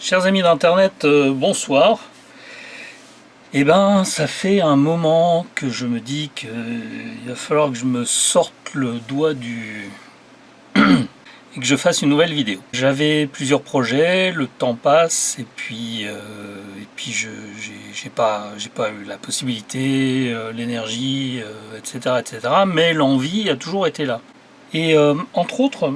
Chers amis d'internet, bonsoir. Eh ben, ça fait un moment que je me dis qu'il va falloir que je me sorte le doigt du... et que je fasse une nouvelle vidéo. J'avais plusieurs projets, le temps passe, et puis j'ai pas eu la possibilité, l'énergie, etc., etc. Mais l'envie a toujours été là. Et entre autres,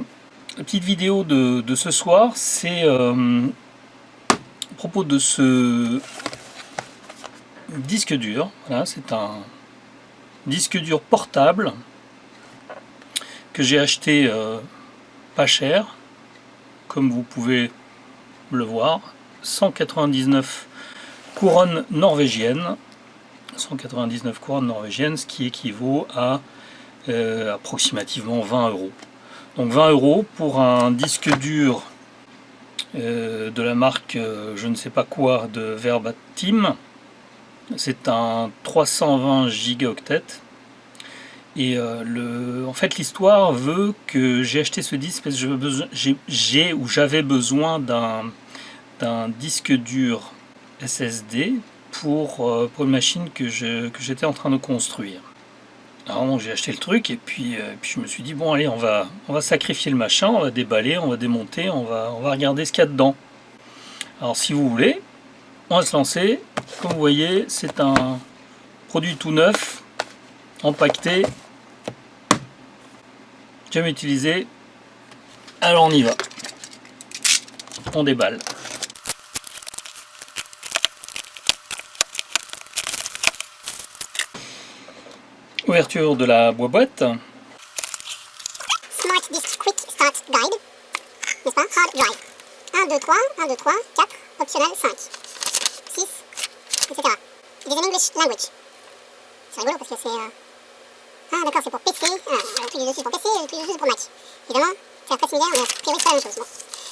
la petite vidéo de ce soir, c'est à propos de ce disque dur. Voilà, c'est un disque dur portable que j'ai acheté pas cher, comme vous pouvez le voir, 199 couronnes norvégiennes, 199 couronnes norvégiennes, ce qui équivaut à approximativement 20 euros. Donc 20 euros pour un disque dur de la marque je ne sais pas quoi de Verbatim. C'est un 320 gigaoctets. Et en fait, l'histoire veut que j'ai acheté ce disque parce que j'avais besoin d'un disque dur SSD pour une machine que j'étais en train de construire. Alors donc, j'ai acheté le truc et puis je me suis dit bon allez, on va sacrifier le machin, on va déballer, on va démonter, on va regarder ce qu'il y a dedans. Alors si vous voulez, on va se lancer. Comme vous voyez, c'est un produit tout neuf, empaqueté, jamais utilisé. Alors on y va. On déballe. Ouverture de la boîte. Smart Disk Quick Start Guide, n'est-ce pas? Hard Drive. 1, 2, 3, 1, 2, 3, 4, optionnel 5, 6, etc. It is in English language. C'est rigolo parce que c'est... Ah d'accord, c'est pour PC. Le truc du dessus pour PC et le truc du dessus pour Mac. Évidemment, c'est très similaire, mais a priori c'est la même chose. Bon.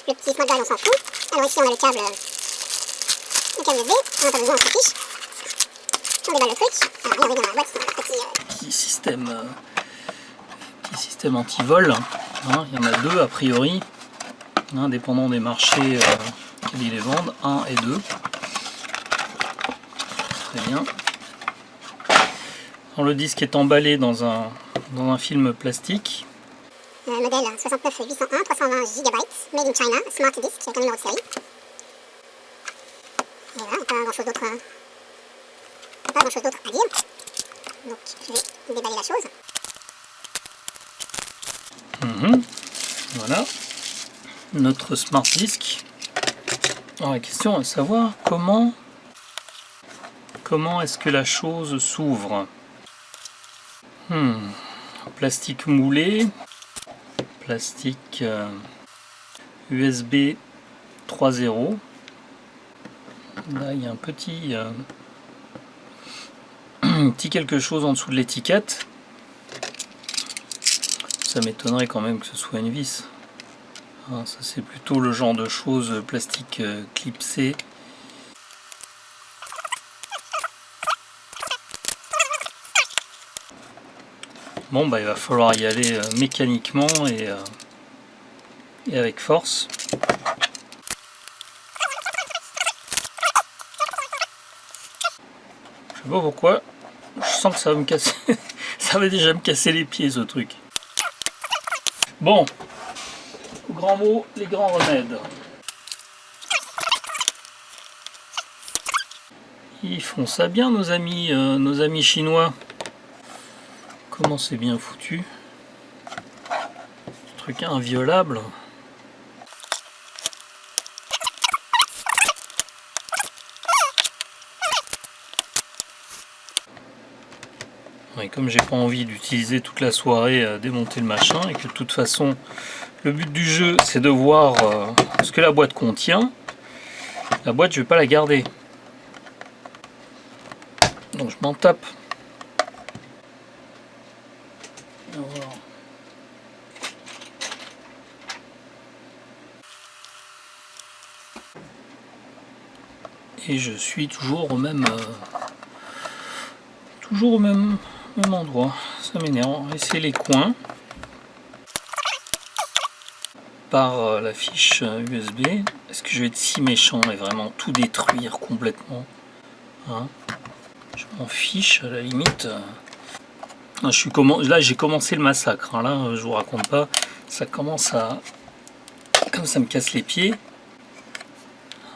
Le petit Smart Guide, on s'en fout. Alors ici on a le câble USB, on n'a pas besoin, on s'en fiche. On déballe le truc. Alors regardez dans la boîte, c'est un petit système anti-vol. Hein, il y en a deux a priori, hein, dépendant des marchés qu'ils les vendent, 1 et 2. Très bien. Alors, le disque est emballé dans un film plastique. Modèle 69801, 320 GB, made in China, Smart Disk, avec un numéro de série. Et voilà, pas grand chose d'autre à dire. Donc je vais déballer la chose. Voilà, notre Smart Disk. Alors la question est de savoir comment est-ce que la chose s'ouvre. Plastique moulé, plastique USB 3.0. Là il y a un petit quelque chose en dessous de l'étiquette. Ça m'étonnerait quand même que ce soit une vis. Ah, ça c'est plutôt le genre de choses plastique clipsé. Bon bah il va falloir y aller mécaniquement et avec force. Je sais pas pourquoi, je sens que ça va me casser. Ça va déjà me casser les pieds ce truc. Bon, grand mot, les grands remèdes. Ils font ça bien nos amis chinois. Comment c'est bien foutu. Ce truc inviolable. Et comme j'ai pas envie d'utiliser toute la soirée à démonter le machin et que de toute façon le but du jeu c'est de voir ce que la boîte contient, la boîte je vais pas la garder. Donc je m'en tape. Et je suis toujours au même endroit. Ça m'énerve. On va essayer les coins. par la fiche USB. Est-ce que je vais être si méchant et vraiment tout détruire complètement, hein? Je m'en fiche à la limite. Là j'ai commencé le massacre, hein. Là je vous raconte pas, ça commence à... Comme ça me casse les pieds,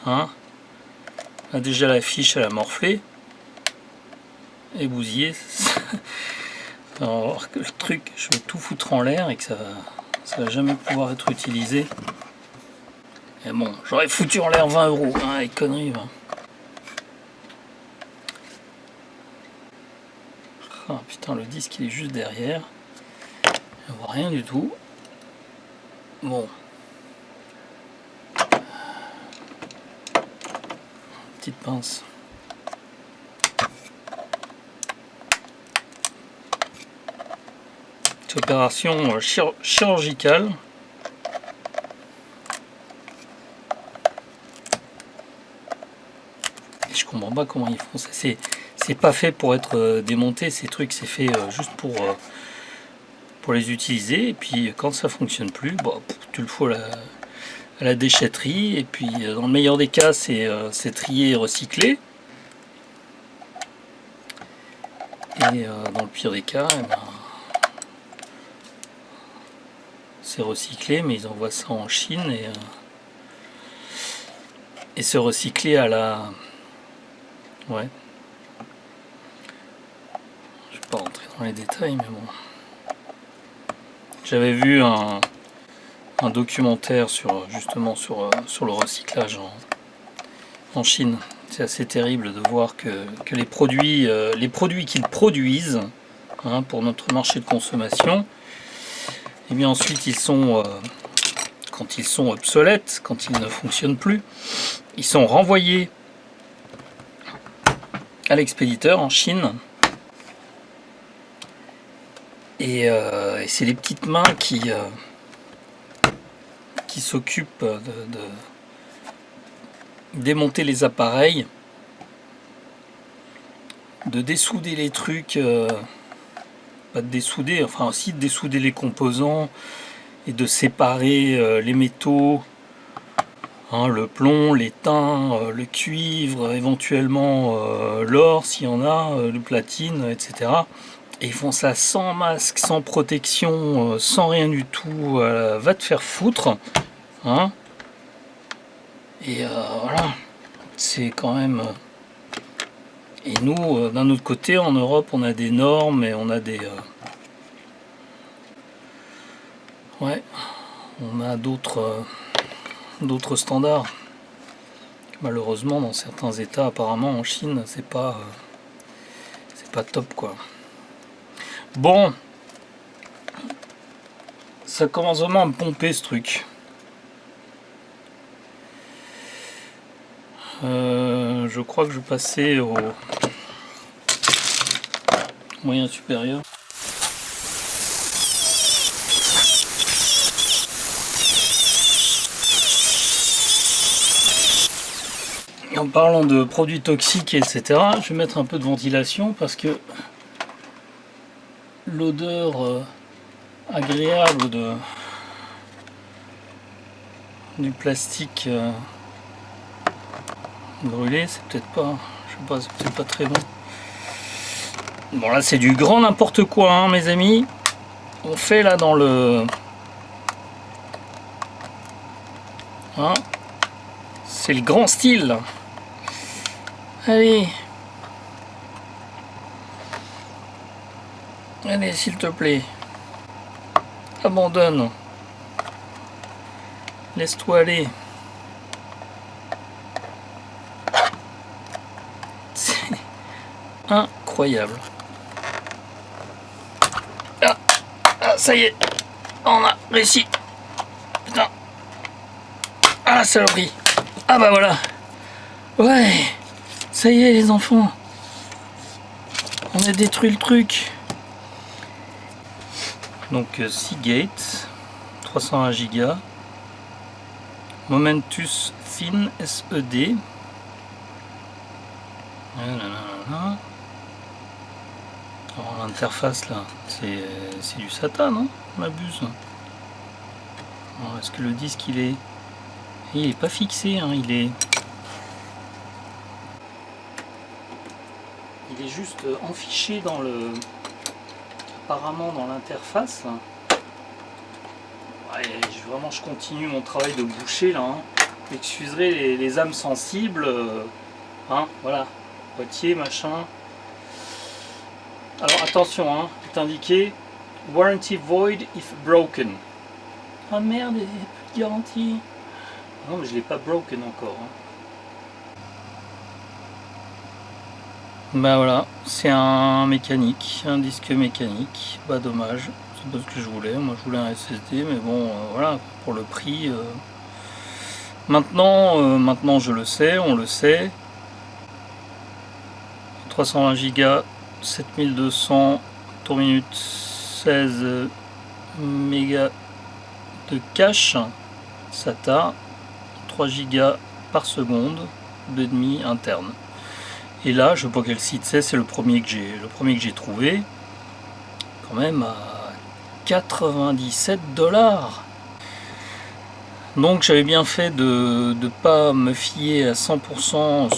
hein. Là, déjà la fiche elle a morflé et bousillé. On va voir que le truc, je vais tout foutre en l'air et que ça va jamais pouvoir être utilisé. Et bon, j'aurais foutu en l'air 20 €, hein, les conneries. Hein. Ah putain, le disque il est juste derrière. Je vois rien du tout. Bon. Petite pince. Cette opération chirurgicale. Et je comprends pas comment ils font ça. C'est pas fait pour être démonté, ces trucs, c'est fait juste pour les utiliser. Et puis quand ça fonctionne plus, bon, tu le fous à la déchetterie. Et puis dans le meilleur des cas, c'est trié et recyclé. Et dans le pire des cas, eh ben, c'est recyclé, mais ils envoient ça en Chine et c'est recyclé à la... Ouais. Je vais pas rentrer dans les détails, mais bon. J'avais vu un documentaire justement sur le recyclage en Chine. C'est assez terrible de voir que les produits qu'ils produisent, hein, pour notre marché de consommation, et bien ensuite ils sont, quand ils sont obsolètes, quand ils ne fonctionnent plus, ils sont renvoyés à l'expéditeur en Chine. Et c'est les petites mains qui s'occupent de démonter les appareils, de dessouder les trucs, pas de dessouder, enfin aussi de dessouder les composants et de séparer les métaux, hein, le plomb, l'étain, le cuivre, éventuellement l'or s'il y en a, le platine, etc. Et ils font ça sans masque, sans protection, sans rien du tout. Va te faire foutre, hein. Et voilà, c'est quand même... Et nous, d'un autre côté, en Europe, on a des normes et on a des... Ouais, on a d'autres standards. Malheureusement, dans certains États, apparemment en Chine, c'est pas top, quoi. Bon, ça commence vraiment à me pomper ce truc. Je crois que je vais passer au moyen supérieur. Et en parlant de produits toxiques, etc., je vais mettre un peu de ventilation parce que l'odeur agréable du plastique brûlé, c'est peut-être pas, je sais pas, c'est peut-être pas très bon. Bon, là c'est du grand n'importe quoi, hein, mes amis. On fait là dans le... Hein, c'est le grand style. Allez. Allez, s'il te plaît. Abandonne. Laisse-toi aller. C'est incroyable. Ah, ça y est. On a réussi. Putain. Ah, la saloperie. Ah bah voilà. Ouais. Ça y est, les enfants. On a détruit le truc. Donc Seagate, 301 Go, Momentus Thin SED. Alors l'interface là, c'est du SATA, non? On abuse. Est-ce que le disque il est pas fixé, hein, il est juste enfiché dans apparemment dans l'interface. Ouais, vraiment je continue mon travail de boucher là, hein. Excuserez les âmes sensibles, hein, voilà, boîtier, machin. Alors attention, hein, c'est indiqué warranty void if broken. Ah merde, il n'y a plus de garantie. Non mais je l'ai pas broken encore, hein. Bah voilà, c'est un mécanique, un disque mécanique. Bah dommage, c'est pas ce que je voulais. Moi je voulais un SSD, mais bon, voilà, pour le prix. Maintenant je le sais, on le sait. 320 Go, 7200 tours minute, 16 mégas de cache, SATA, 3 Go par seconde, 2,5 interne. Et là, je sais pas quel site c'est le premier que j'ai trouvé, quand même à 97 $. Donc j'avais bien fait de ne pas me fier à 100%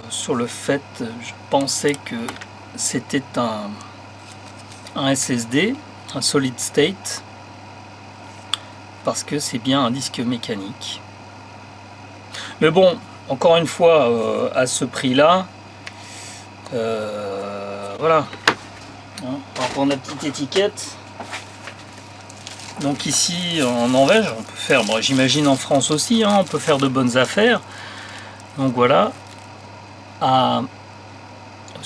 sur le fait, je pensais que c'était un SSD, un solid state, parce que c'est bien un disque mécanique. Mais bon, encore une fois, à ce prix-là, voilà. On va prendre la petite étiquette. Donc ici en Norvège, on peut faire, bon, j'imagine en France aussi, hein, on peut faire de bonnes affaires. Donc voilà. Parce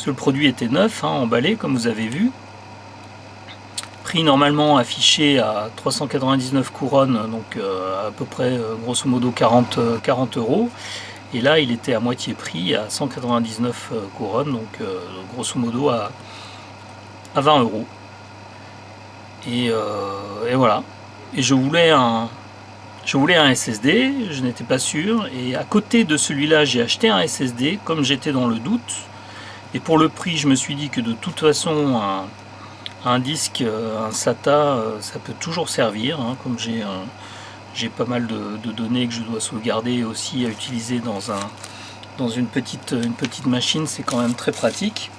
que le produit était neuf, hein, emballé comme vous avez vu. Prix normalement affiché à 399 couronnes, donc à peu près grosso modo 40 €. Et là il était à moitié prix à 199 couronnes, donc grosso modo à 20 €. Et voilà. Et je voulais un SSD, je n'étais pas sûr. Et à côté de celui-là, j'ai acheté un SSD, comme j'étais dans le doute. Et pour le prix, je me suis dit que de toute façon, un disque, un SATA, ça peut toujours servir. Hein, comme j'ai pas mal de données que je dois sauvegarder aussi à utiliser dans une petite machine, c'est quand même très pratique.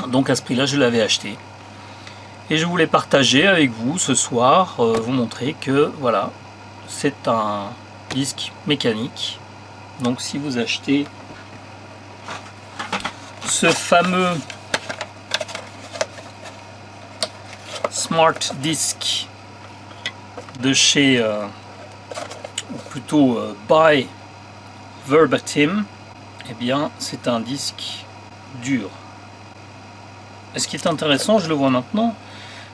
Donc à ce prix-là, je l'avais acheté. Et je voulais partager avec vous ce soir, vous montrer que voilà, c'est un disque mécanique. Donc si vous achetez ce fameux Smart Disk de chez, ou plutôt Buy Verbatim, eh bien c'est un disque dur. Et ce qui est intéressant, je le vois maintenant,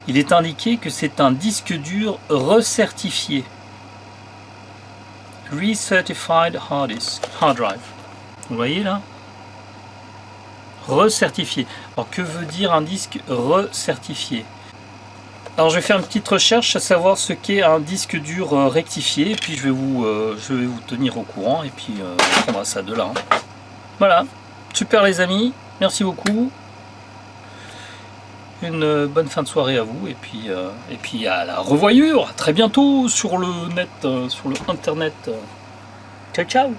il est indiqué que c'est un disque dur recertifié. Recertified hard drive. Vous voyez là? Recertifié. Alors que veut dire un disque recertifié? Alors je vais faire une petite recherche à savoir ce qu'est un disque dur rectifié, et puis je vais vous tenir au courant, et puis on prendra ça de là. Hein. Voilà, super les amis, merci beaucoup. Une bonne fin de soirée à vous, et puis à la revoyure, à très bientôt sur le net, sur le internet. Ciao ciao.